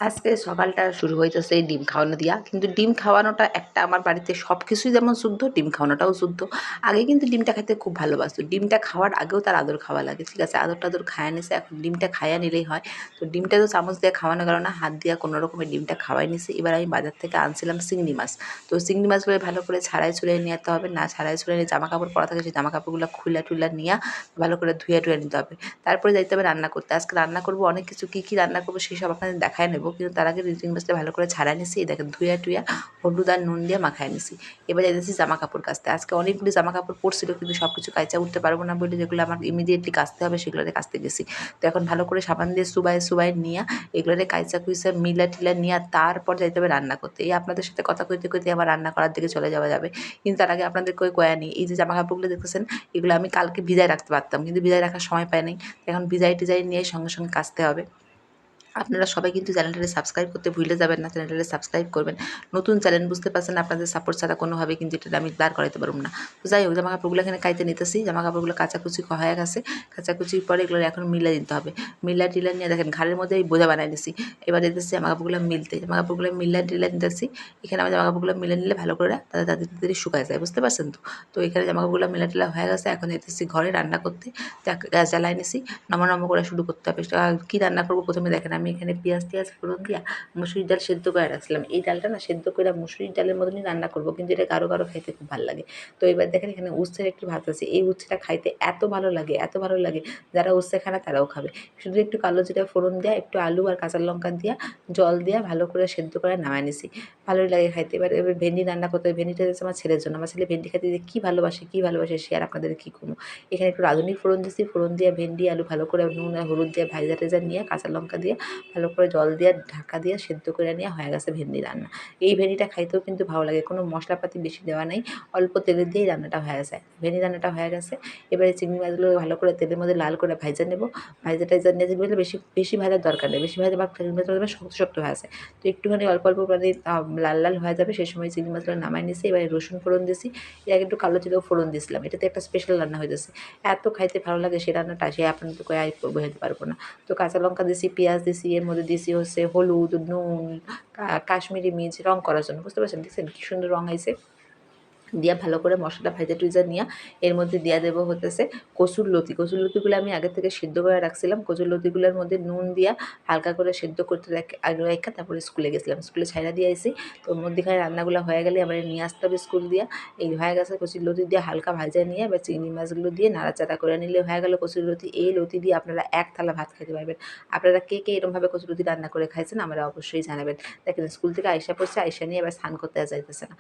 আজকে সকালটা শুরু হইতেছে এই ডিম খাওয়ানো দিয়া। কিন্তু ডিম খাওয়ানোটা একটা আমার বাড়িতে সবকিছুই যেমন শুদ্ধ, ডিম খাওয়ানোটাও শুদ্ধ। আগে কিন্তু ডিমটা খাইতে খুব ভালোবাসতো। ডিমটা খাওয়ার আগেও তার আদর খাওয়া লাগে। ঠিক আছে? আদর-টাদর খাইয়া নিছে। এখন ডিমটা খাইয়া নিলেই হয়। তো ডিমটা তো চামচ দিয়ে খাওয়ানো গেল না। হাত দিয়া কোনো রকমে ডিমটা খাওয়াই নিছি। এবার আমি বাজার থেকে আনছিলাম চিংড়ি মাছ। তো চিংড়ি মাছগুলো ভালো করে ছাড়াই-ছুড়াই নিতে হবে। না ছাড়াই-ছুড়াই নিয়ে জামাকাপড় পরা থাকে সেই জামাকাপড়গুলো খুইলা-টুইলা নিয়া ভালো করে ধুইয়া-টুইয়া নিতে হবে। তারপরে যাইতে হবে রান্না করতে। আজকে রান্না করব অনেক কিছু। কি রান্না করব সেসব আপনাদের দেখায় নেব। কিন্তু তার আগে চিংড়ি মাছটা ভালো করে ছাড়াই নিছি। এই দেখেন ধুইয়া-টুইয়া হলুদ আর নুন দিয়ে মাখায় নিছি। এবার যাইতেছি জামাকাপড় কাচতে। আজকে অনেকগুলি জামাকাপড় পড়ছিল কিন্তু সবকিছু কাইচা উঠতে পারবো না বলে যেগুলো আমার ইমিডিয়েটলি কাচতে হবে সেগুলোরে কাচতে গেছি। তো এখন ভালো করে সাবান দিয়ে চুবায় নিয়া এগুলোরে কাইচা-কুইচা মিলা-টিলা নিয়া তারপর যাইতে হবে রান্না করতে। এই আপনাদের সাথে কথা কইতে আবার রান্না করার দিকে চলে যাওয়া যাবে। কিন্তু তার আগে আপনাদেরকে কয়া নিই, এই যে জামাকাপড়গুলো দেখতেছেন এগুলো আমি কালকে ভিজায় রাখতে পারতাম। কিন্তু ভিজায় রাখার সময় পাই নাই। এখন ভিজাই-টিজাই নিয়ে সঙ্গে কাচতে হবে। আপনারা সবাই কিন্তু চ্যানেলটাকে সাবস্ক্রাইব করতে ভুলে যাবেন না। চ্যানেলটাকে সাবস্ক্রাইব করবেন। নতুন চ্যানেল বুঝতে পারছেন আপনাদের সাপোর্ট ছাড়া কোনোভাবেই কিন্তু এটা আমি দাঁড় করাইতে পারব না। তো যাই হোক জামাকাপড়গুলো এখানে কাইতে নিতেছি। জামাকাপড়গুলো কাচাকুচি হয়ে গেছে। কাচাকুচির পরে এগুলো এখন মিলাই দিতে হবে। মিলা-টিলা নিয়ে দেখেন ঘাড়ের মধ্যে এই বোঝা বানাই নিছি। এবার দিতেছি জামাকাপড়গুলো মিলতে। জামাকাপড়গুলো মিলা-টিলা নিতেছি। এখানে আমার জামাকাপড়গুলো মিলে নিলে ভালো করে তাড়াতাড়ি শুকায় যায়। বুঝতে পারছেন তো? তো এখানে জামাকাপড়গুলো মিলা-টিলা হয়ে গেছে। এখন যেতেছি ঘরে রান্না করতে। গ্যাস জ্বালায় নিছি। নমা করে শুরু করতে হবে। কী রান্না করব প্রথমে দেখেন আমি এখানে পেঁয়াজ ফোড়ন দিয়া মুসুরির ডাল সেদ্ধ করে রাখছিলাম। এই ডালটা না সেদ্ধ করে মুসুরির ডালের মতনই রান্না করব কিন্তু এটা গাঢ় খাইতে খুব ভালো লাগে। তো এবার দেখেন এখানে উচ্ছের একটু ভাত আছে। এই উচ্ছেটা খাইতে এত ভালো লাগে যারা উচ্ছে খায় না তারাও খাবে। শুধু একটু কালো জিরা ফোড়ন দিয়া একটু আলু আর কাঁচা লঙ্কা দিয়া জল দিয়া ভালো করে সেদ্ধ করে নামায় নিছি। ভালোই লাগে খাইতে। এবার ভেন্ডি রান্না করতে হবে। ভেন্ডিটা হচ্ছে আমার ছেলের জন্য। আমার ছেলে ভেন্ডি খেতে যে কী ভালোবাসে সে আর আপনাদের কী কমু। এখানে একটু রাঁধুনি ফোড়ন দিছি। ফোড়ন দিয়ে ভেন্ডি আলু ভালো করে নুন আর হলুদ দিয়ে ভাইজা-টাইজা নিয়ে কাঁচা লঙ্কা দিয়ে ভালো করে জল দিয়ে ঢাকা দিয়ে সেদ্ধ করে নেওয়া হয়ে গেছে ভেন্ডি রান্না। এই ভেন্ডিটা খাইতেও কিন্তু ভালো লাগে। কোনো মশলাপাতি বেশি দেওয়া নেই। অল্প তেলে দিয়েই রান্নাটা হয়ে যায়। ভেন্ডি রান্নাটা হয়ে গেছে। এবারে চিংড়ি মাছগুলো ভালো করে তেলের মধ্যে লাল করে ভাইজা নেব। ভাইজা-টাইজা নিয়ে চিংড়ি বেশি ভাজার দরকার নেই। বেশি ভাজলে আবার চিংড়ি মাছগুলো শক্ত হয়ে যায়। তো একটুখানি অল্প মানে লাল হয়ে যাবে সেই সময় চিংড়ি মাছগুলো নামায় নিছি। এবারে রসুন ফোড়ন দিছি। এর আগে একটু কালো জিরাও ফোড়ন দিছিলাম। এটাতে একটা স্পেশাল রান্না হইতেছে। এত খাইতে ভালো লাগে সে রান্নাটা সে আপনাদের কয়ে বোঝাতে পারবো না। তো কাঁচা লঙ্কা দিছি, পেঁয়াজ দিছি, এর মধ্যে দিছি হচ্ছে হলুদ, নুন, কাশ্মীরি মির্চ রং করার জন্য। বুঝতে পারছেন? দেখছেন কি সুন্দর রং আইছে? দিয়া ভালো করে মশলাটা ভাইজা-টুইজা নিয়া এর মধ্যে দিয়া দেব হতেছে কসুর লতি। কসুর লতিগুলো আমি আগে থেকে সিদ্ধ করে রাখছিলাম। কসুর লতিগুলোর মধ্যে নুন দিয়া হালকা করে সেদ্ধ করতে রাইখা তারপরে স্কুলে গেছিলাম। স্কুলে ছাইড়া দিয়ে আইছি। তো মধ্যিখানে রান্নাগুলো হয়ে গেলে আবার নিয়ে আসতে হবে স্কুল দিয়া। এই হয়ে গেছে কচুর লতি দিয়ে হালকা ভাজা নিয়ে এবার চিংড়ি মাছগুলো দিয়ে নাড়াচাড়া করে নিলে হয়ে গেল কচুর লতি। এই লতি দিয়ে আপনারা এক থালা ভাত খাইতে পারবেন। আপনারা কে এরকমভাবে কচুর লতি রান্না করে খাইছেন আমারে অবশ্যই জানাবেন। দেখেন স্কুল থেকে আইসা পড়ছে, আইসা নিয়ে এবার স্নান করতে আর যাইতেছে না।